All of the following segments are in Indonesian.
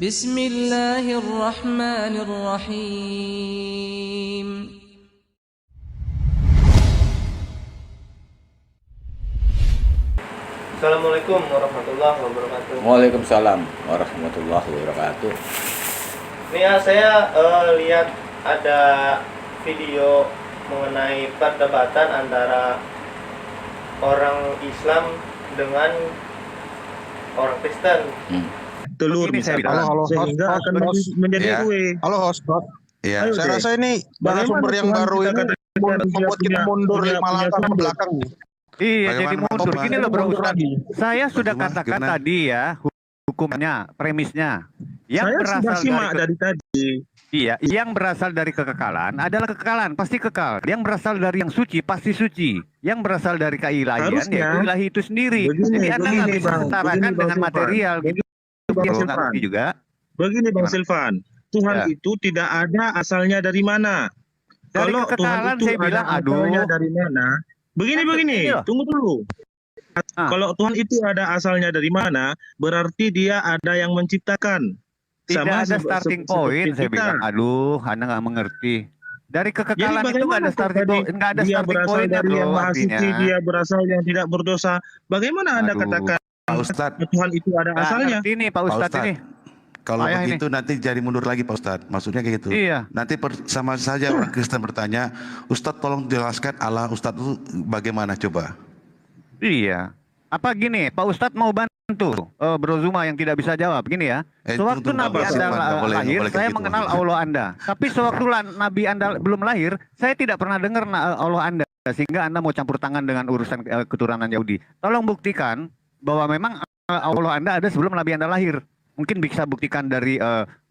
Bismillahirrahmanirrahim. Assalamualaikum warahmatullahi wabarakatuh. Waalaikumsalam warahmatullahi wabarakatuh. Ini ya, saya lihat ada video mengenai perdebatan antara orang Islam dengan orang Kristen. Telur Ini saya misalkan, bilang. sehingga Halo, akan host. menjadi Ya. kue. Halo host. Ya, Ayo, saya Dek. rasa ini narasumber yang baru yang membuat kita mundur 5 langkah ke belakang nih. Iya, Bagaimana jadi mundur. topik? Gini loh bro Mundur Ustaz. lagi. Saya sudah Gimana? katakan Gimana? tadi ya, hukumnya, premisnya. Yang Saya berasal sudah simak dari dari tadi. iya, yang berasal dari kekekalan adalah kekekalan, pasti kekal. Yang berasal dari yang suci pasti suci. Yang berasal dari keilahian Harusnya. yaitu ilahi itu sendiri. Begini, Jadi Anda nggak begini, bisa Bang. setarakan Begini, Bang dengan Silvan. material gitu. Bang Bro, nggak Silvan. ngerti juga. Begini Bang Gimana? Silvan, Tuhan Ya. itu tidak ada asalnya dari mana. Dari Kalau Tuhan kekekalan itu saya ada bilang, asalnya aduh. dari mana? Begini, Kan begini, begini loh. tunggu dulu. Ah. Kalau Tuhan itu ada asalnya dari mana, berarti dia ada yang menciptakan. Tidak Sama ada starting point, saya kita. bilang. Aduh, Anda nggak mengerti. Dari Jadi kekekalan itu nggak ada bagaimana starting tadi point, nggak ada dia starting berasal pointnya dari yang bro, maha artinya. suci, dia berasal yang tidak berdosa. Bagaimana Anda Aduh. katakan Pak Ustadz, Tuhan itu ada Nggak asalnya? ngerti nih Pak Pak Ustadz Ustadz. ini. Kalau Ayah begitu nanti jadi mundur lagi Pak Ustadz. Maksudnya kayak gitu. Iya. Nanti sama saja orang Kristen bertanya, Ustadz tolong jelaskan Allah Ustadz itu bagaimana coba? Iya. Apa gini, Pak Ustadz mau bantu Bro Zuma yang tidak bisa jawab gini ya. Sewaktu tunggu, Nabi Pak Anda Silvan, nggak boleh lahir, kayak saya gitu, mengenal maksudnya. Allah Anda. Tapi sewaktu Nabi Anda belum lahir, saya tidak pernah dengar Allah Anda. Sehingga Anda mau campur tangan dengan urusan keturunan Yahudi. Tolong buktikan bahwa memang Allah Anda ada sebelum Nabi Anda lahir. Mungkin bisa buktikan dari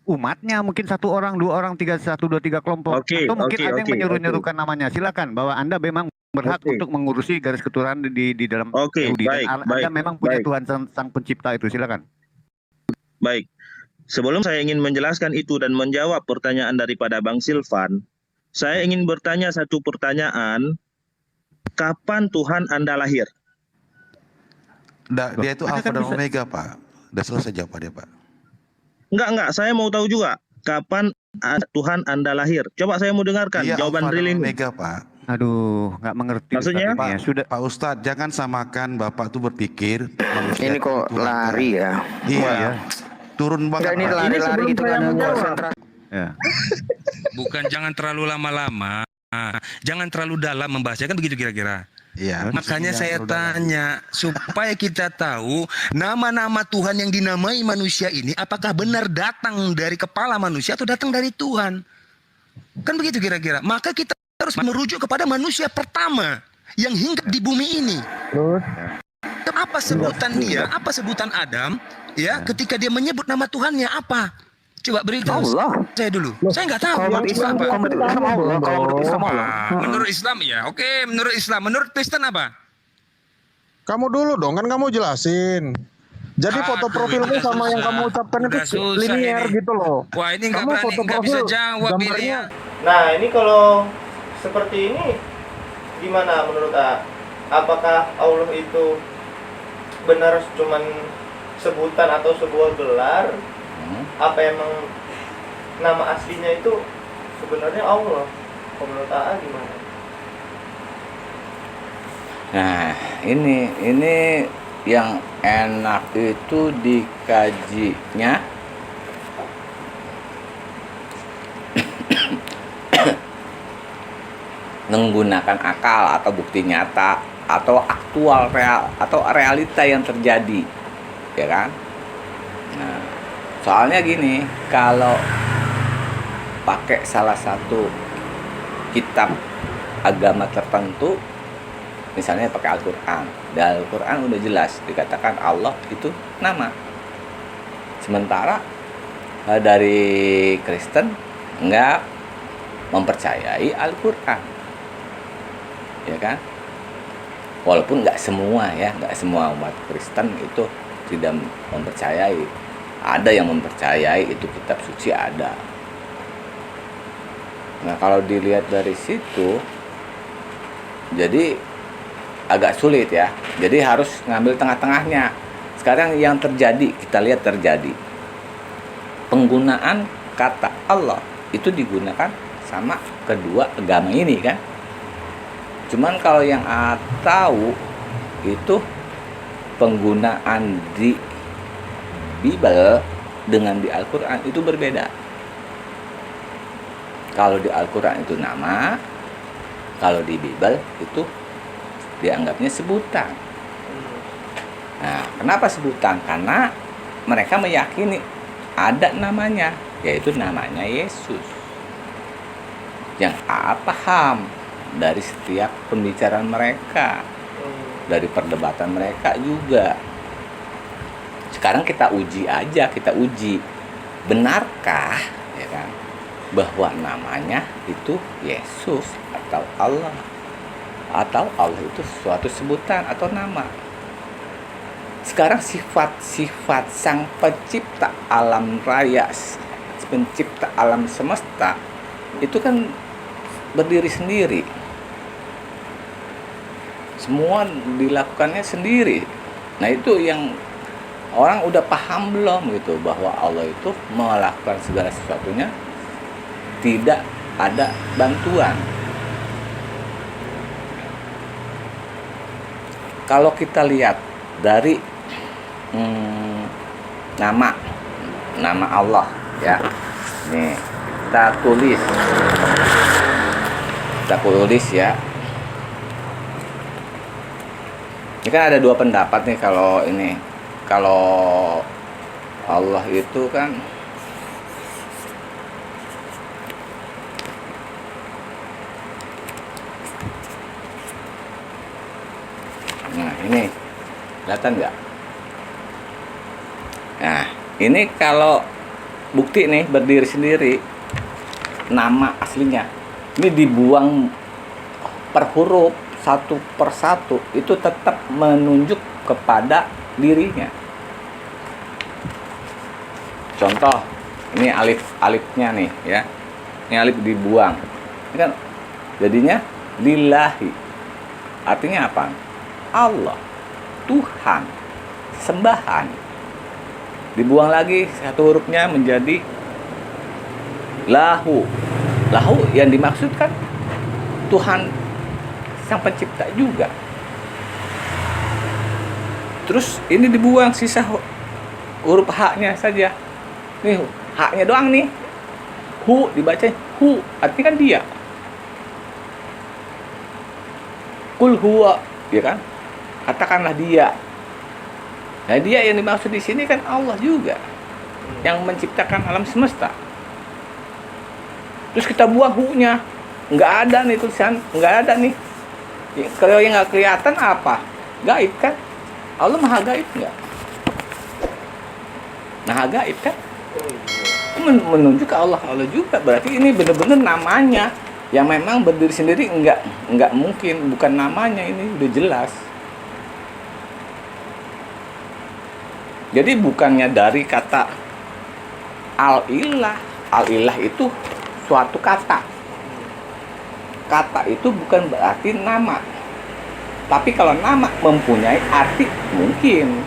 umatnya, mungkin 1 orang, 2 orang, 3, 1, 2, 3 kelompok. Oke, Atau mungkin oke, ada yang oke, menyuruh-nyuruhkan namanya. Silakan bahwa Anda memang berhak Oke. untuk mengurusi garis keturunan di dalam Oke, Yahudi. baik, Dan baik, Anda memang punya baik. Tuhan sang pencipta itu. Silakan. Baik. Sebelum saya ingin menjelaskan itu dan menjawab pertanyaan daripada Bang Silvan, saya ingin bertanya satu pertanyaan. Kapan Tuhan Anda lahir? Dia itu Anda Alfa kan dan bisa- Omega Pak. Udah selesai jawabannya Pak. Enggak, saya mau tahu juga. Kapan Tuhan Anda lahir? Coba saya mau dengarkan Dia jawaban Alfa real dan ini. Omega Pak. Aduh, nggak mengerti. Maksudnya? Ustadz ini ya. Sudah. Pak Ustadz jangan samakan Bapak tuh berpikir manusia Ini kok itu Tuhan. lari ya? Iya. Turun banget Enggak, ini Pak. lari-lari sebelum gitu saya kan menjawab. konsentrasi. Ya. Bukan jangan terlalu lama-lama, jangan terlalu dalam membahasnya, kan begitu kira-kira. Iya. Makanya maksudnya saya terlalu dalam. tanya supaya kita tahu nama-nama Tuhan yang dinamai manusia ini apakah benar datang dari kepala manusia atau datang dari Tuhan. Kan begitu kira-kira. Maka kita harus merujuk kepada manusia pertama yang hinggap di bumi ini. Apa sebutan dia? Apa sebutan Adam? Ya, ketika dia menyebut nama Tuhannya apa? Coba beritahu Allah. saya dulu. Saya nggak tahu. Kalau menurut Islam, apa. kalau menurut Islam Allah. Kalau menurut Islam Allah. Menurut Islam ya, oke. Menurut Islam, menurut Kristen apa? Kamu dulu dong, kan kamu jelasin. Jadi foto Aduh, profilmu ini udah sama yang susah. kamu ucapkan Udah itu susah linear ini. gitu loh. Wah, ini nggak Kamu berani, foto nggak bisa profil, jawab ini gambarnya ya. Nah, ini kalau seperti ini gimana menurut A? Apakah Allah itu benar cuman sebutan atau sebuah gelar? Apa emang nama aslinya itu sebenarnya Allah? Kalau menurut A gimana? Nah, ini yang enak itu dikajinya menggunakan akal atau bukti nyata atau aktual real atau realita yang terjadi, ya kan? Nah, soalnya gini, kalau pakai salah satu kitab agama tertentu, misalnya pakai Al-Quran, di Al-Quran udah jelas dikatakan Allah itu nama. Sementara dari Kristen nggak mempercayai Al-Quran, ya kan? Walaupun nggak semua ya, nggak semua umat Kristen itu tidak mempercayai. Ada yang mempercayai itu kitab suci ada. Nah, kalau dilihat dari situ, jadi agak sulit ya. Jadi harus ngambil tengah-tengahnya. Sekarang yang terjadi, kita lihat terjadi. penggunaan kata Allah itu digunakan sama kedua agama ini kan. Cuman kalau yang A tahu itu penggunaan di Bible dengan di Al-Quran itu berbeda. Kalau di Al-Quran itu nama, kalau di Bible itu dianggapnya sebutan. Nah, kenapa sebutan? Karena mereka meyakini ada namanya, yaitu namanya Yesus. Yang A paham dari setiap pembicaraan mereka, dari perdebatan mereka juga. Sekarang kita uji aja, benarkah ya kan bahwa namanya itu Yesus atau Allah, atau Allah itu suatu sebutan atau nama. Sekarang sifat-sifat sang pencipta alam raya, pencipta alam semesta itu kan berdiri sendiri. Semua dilakukannya sendiri. Nah, itu yang orang udah paham belum gitu, bahwa Allah itu melakukan segala sesuatunya tidak ada bantuan. Kalau kita lihat dari nama Allah ya, nih kita tulis ya. Ini kan ada dua pendapat nih kalau Allah itu kan nah ini kelihatan nggak? Nah ini kalau bukti nih berdiri sendiri, nama aslinya ini dibuang per huruf satu persatu itu tetap menunjuk kepada dirinya. Contoh, ini alifnya nih ya. Ini alif dibuang. Ini kan jadinya lillahi. Artinya apa? Allah, Tuhan, sembahan. Dibuang lagi satu hurufnya menjadi lahu. Lahu yang dimaksudkan Tuhan sang pencipta juga. Terus ini dibuang sisa huruf H-nya saja. Nih H-nya doang nih. Hu dibaca hu, artinya kan dia. Kul huwa, ya kan? Katakanlah dia. Nah, dia yang dimaksud di sini kan Allah juga yang menciptakan alam semesta. Terus kita buang hu-nya. Nggak ada nih tulisan, nggak ada nih. Kalau yang nggak kelihatan apa? Gaib kan? Allah maha gaib nggak? Maha gaib kan? Menunjuk ke Allah juga. Berarti ini benar-benar namanya yang memang berdiri sendiri, nggak mungkin bukan namanya, ini udah jelas. Jadi bukannya dari kata al-ilah. Al-ilah itu suatu kata. Kata itu bukan berarti nama. Tapi kalau nama mempunyai arti mungkin.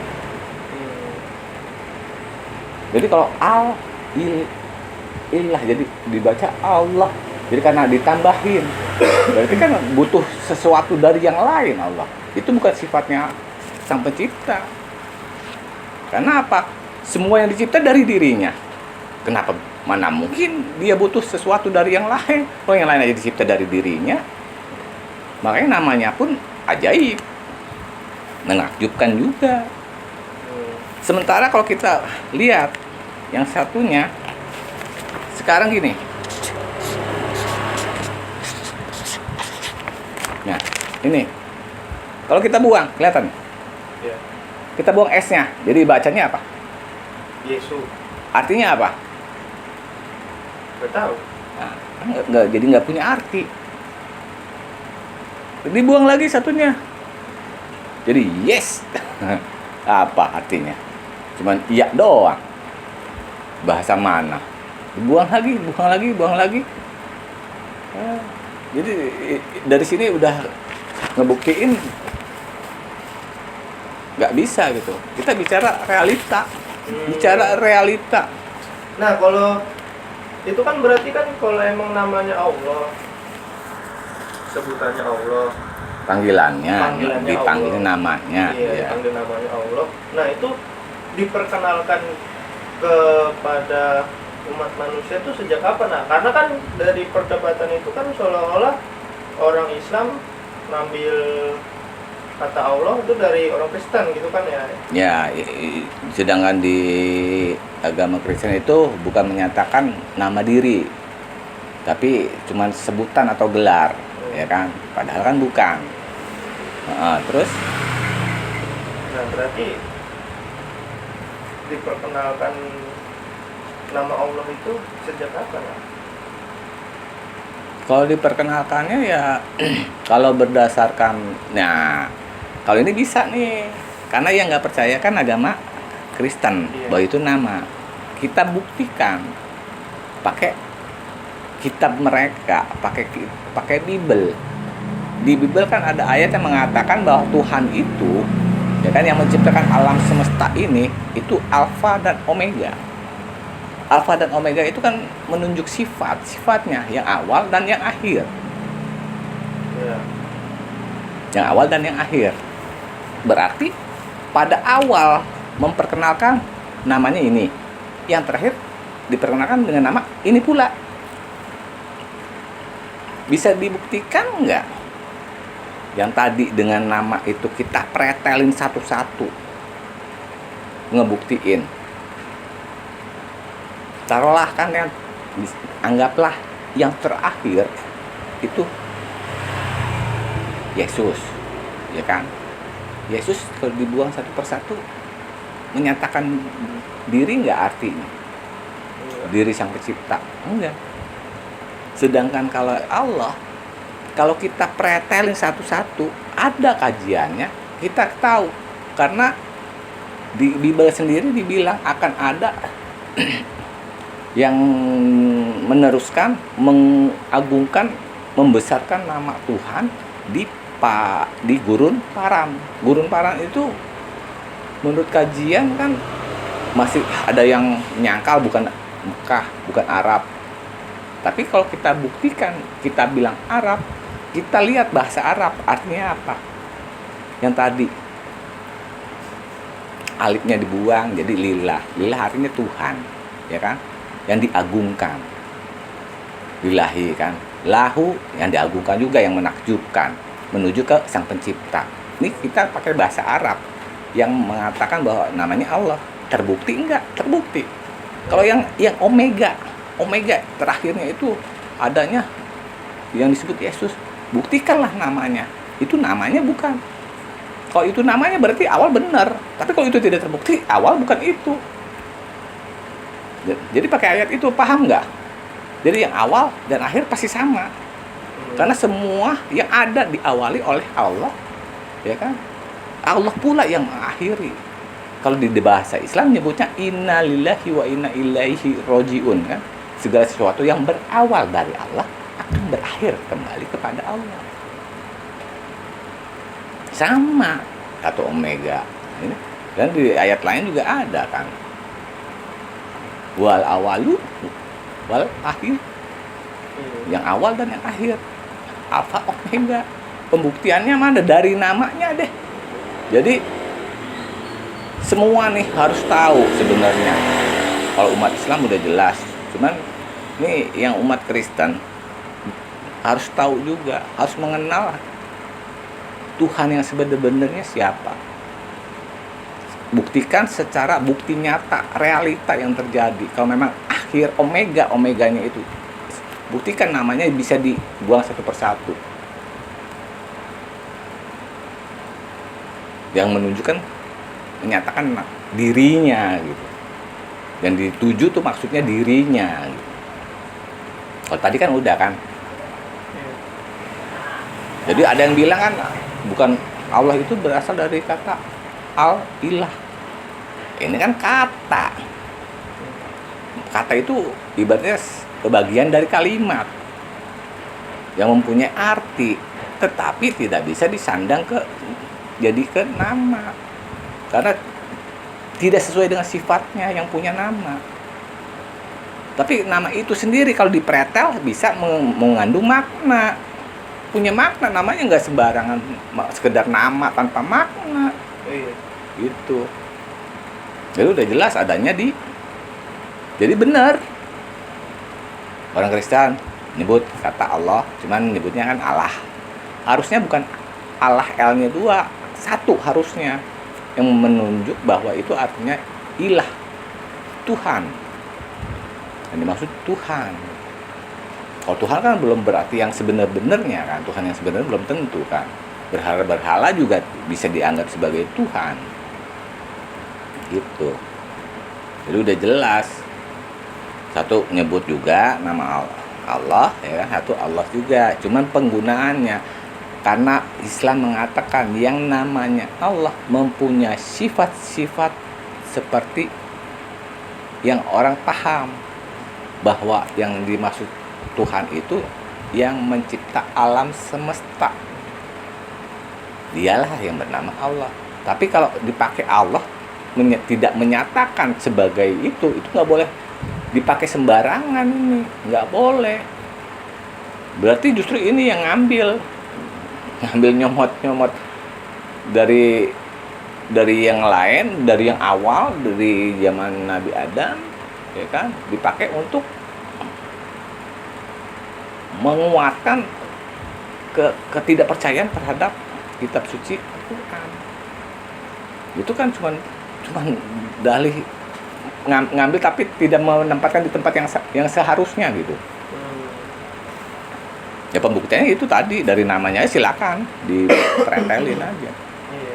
Jadi kalau al-ilah jadi dibaca Allah. Jadi karena ditambahin. Berarti kan butuh sesuatu dari yang lain Allah. Itu bukan sifatnya sang pencipta. Karena apa? Semua yang dicipta dari dirinya. Kenapa? Mana mungkin dia butuh sesuatu dari yang lain. Kalau yang lain aja dicipta dari dirinya. Makanya namanya pun ajaib. Menakjubkan juga. Sementara kalau kita lihat yang satunya, sekarang gini. Nah, ini. Kalau kita buang, kelihatan? Ya. Kita buang S-nya. Jadi bacanya apa? Yesus. Artinya apa? Nggak tahu. Nah, jadi nggak punya arti. Dibuang lagi satunya. Jadi yes. Apa artinya? Cuman iya doang. Bahasa mana? Dibuang lagi, buang lagi. Jadi dari sini udah ngebuktiin nggak bisa gitu. Kita bicara realita. Nah, kalau itu kan berarti kan kalau emang namanya Allah, sebutannya Allah, Panggilannya, Panggilannya dipanggil Allah. namanya. iya, Ya. dipanggil namanya Allah. Nah, itu diperkenalkan kepada umat manusia itu sejak kapan? Nah, karena kan dari perdebatan itu kan seolah-olah orang Islam ngambil kata Allah itu dari orang Kristen gitu kan ya. Ya, sedangkan di agama Kristen itu bukan menyatakan nama diri, tapi cuma sebutan atau gelar, ya kan? Padahal kan bukan. Terus Nah, berarti diperkenalkan nama Allah itu sejak kapan? Nah? kalau diperkenalkannya ya kalau berdasarkan, nah kalau ini bisa nih, karena yang nggak percaya kan agama Kristen Iya. bahwa itu nama, kita buktikan pakai kitab mereka, pakai Bible. Di Bible kan ada ayat yang mengatakan bahwa Tuhan itu, ya kan, yang menciptakan alam semesta ini itu Alfa dan Omega. Alfa dan Omega itu kan menunjuk sifatnya yang awal dan yang akhir. Ya. Yang awal dan yang akhir. Berarti pada awal memperkenalkan namanya ini, yang terakhir diperkenalkan dengan nama ini pula. Bisa dibuktikan nggak? Yang tadi dengan nama itu kita pretelin satu-satu, ngebuktiin. Taruhlah kan yang anggaplah yang terakhir itu Yesus, ya kan? Yesus kalau dibuang satu persatu menyatakan diri nggak artinya? Diri sang pencipta? Enggak. Sedangkan kalau Allah, kalau kita pretelin satu-satu, ada kajiannya, kita tahu. Karena di Bible sendiri dibilang akan ada yang meneruskan, mengagungkan, membesarkan nama Tuhan di Gurun Paran. Gurun Paran itu menurut kajian kan masih ada yang nyangkal bukan Mekah, bukan Arab. Tapi kalau kita buktikan, kita bilang Arab, kita lihat bahasa Arab artinya apa. Yang tadi alifnya dibuang jadi lillah. Lillah artinya Tuhan, ya kan? Yang diagungkan. Lillahi kan. Lahu yang diagungkan juga, yang menakjubkan, menuju ke sang pencipta. Ini kita pakai bahasa Arab yang mengatakan bahwa namanya Allah. Terbukti enggak? Terbukti. Kalau yang Omega terakhirnya itu adanya yang disebut Yesus, buktikanlah namanya. Itu namanya bukan. Kalau itu namanya berarti awal benar. Tapi kalau itu tidak terbukti, awal bukan itu. Jadi pakai ayat itu, paham nggak? Jadi yang awal dan akhir pasti sama. Karena semua yang ada diawali oleh Allah, ya kan? Allah pula yang mengakhiri. Kalau di bahasa Islam nyebutnya inna lillahi wa inna ilaihi rojiun, kan? Segala sesuatu yang berawal dari Allah akan berakhir kembali kepada Allah. Sama atau Omega. Ini. Dan di ayat lain juga ada kan. Wal awalu wal akhir. Yang awal dan yang akhir. Alfa Omega. Pembuktiannya mana? Dari namanya deh. Jadi semua nih harus tahu sebenarnya. Kalau umat Islam udah jelas. Cuman nih yang umat Kristen harus tahu juga, harus mengenal Tuhan yang sebenarnya siapa. Buktikan secara bukti nyata, realita yang terjadi. Kalau memang akhir omeganya itu, buktikan namanya bisa dibuang satu persatu. Yang menunjukkan, menyatakan dirinya gitu. Yang dituju tuh maksudnya dirinya gitu. Kalau tadi kan udah kan. Jadi ada yang bilang kan bukan Allah itu berasal dari kata al-ilah. Ini kan kata. Kata itu ibaratnya bagian dari kalimat yang mempunyai arti, tetapi tidak bisa disandang jadi ke nama. Karena tidak sesuai dengan sifatnya yang punya nama. Tapi nama itu sendiri kalau dipretel bisa mengandung makna. Punya makna, namanya nggak sembarangan sekedar nama tanpa makna. Iya. Gitu. Jadi udah jelas adanya di. Jadi benar. Orang Kristen nyebut kata Allah, cuman nyebutnya kan Allah. Harusnya bukan Allah L-nya 2, 1 harusnya. Yang menunjuk bahwa itu artinya ilah, Tuhan. Yang dimaksud Tuhan. Kalau Tuhan kan belum berarti yang sebenar-benarnya kan. Tuhan yang sebenarnya belum tentu kan. Berhala juga bisa dianggap sebagai Tuhan. Gitu. Jadi udah jelas. Satu nyebut juga nama Allah, ya kan? Satu Allah juga. Cuman penggunaannya, karena Islam mengatakan yang namanya Allah mempunyai sifat-sifat seperti yang orang paham bahwa yang dimaksud Tuhan itu yang mencipta alam semesta. Dialah yang bernama Allah. Tapi kalau dipakai Allah tidak menyatakan sebagai itu nggak boleh dipakai sembarangan, ini nggak boleh. Berarti justru ini yang ngambil nyomot dari yang lain, dari yang awal, dari zaman Nabi Adam, ya kan, dipakai untuk menguatkan ketidakpercayaan terhadap kitab suci Al-Quran. Itu kan cuman dalih ngambil tapi tidak menempatkan di tempat yang seharusnya gitu. Ya pembuktiannya itu tadi, dari namanya silakan dipretelin aja. Iya.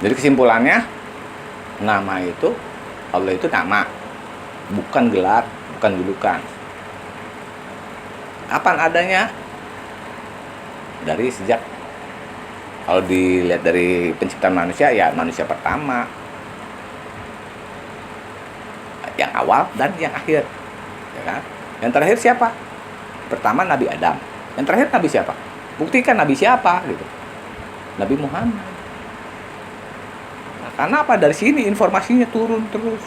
Jadi kesimpulannya, nama itu, Allah itu nama, bukan gelar, bukan julukan. Kapan adanya? Dari sejak, kalau dilihat dari penciptaan manusia, ya manusia pertama, yang awal dan yang akhir, ya kan? Yang terakhir siapa? Pertama Nabi Adam. Yang terakhir Nabi siapa? Buktikan Nabi siapa gitu. Nabi Muhammad. Nah, karena apa? Dari sini informasinya turun terus.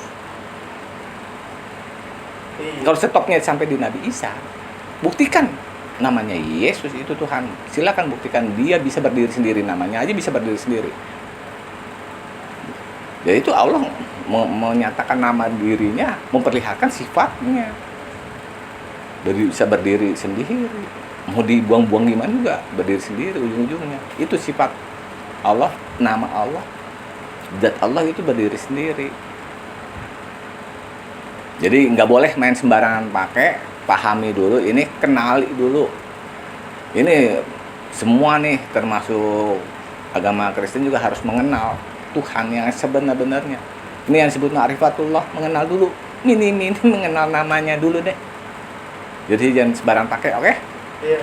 Iya. Kalau stopnya sampai di Nabi Isa, buktikan namanya Yesus itu Tuhan. Silakan buktikan, dia bisa berdiri sendiri, namanya aja bisa berdiri sendiri. Jadi itu Allah menyatakan nama dirinya, memperlihatkan sifatnya. Bisa berdiri sendiri. Mau dibuang-buang gimana juga, berdiri sendiri ujung-ujungnya. Itu sifat Allah, nama Allah. Zat Allah itu berdiri sendiri. Jadi nggak boleh main sembarangan pakai, pahami dulu, ini kenali dulu. Ini semua nih, termasuk agama Kristen juga harus mengenal Tuhan yang sebenar-benarnya. Ini yang disebut ma'rifatullah, mengenal dulu. Ini mengenal namanya dulu deh. Jadi jangan sembarang pakai, oke? Iya.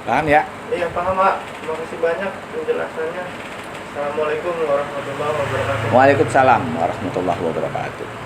Paham ya? Iya, paham, Pak. Terima kasih banyak penjelasannya. Assalamualaikum warahmatullahi wabarakatuh. Waalaikumsalam warahmatullahi wabarakatuh.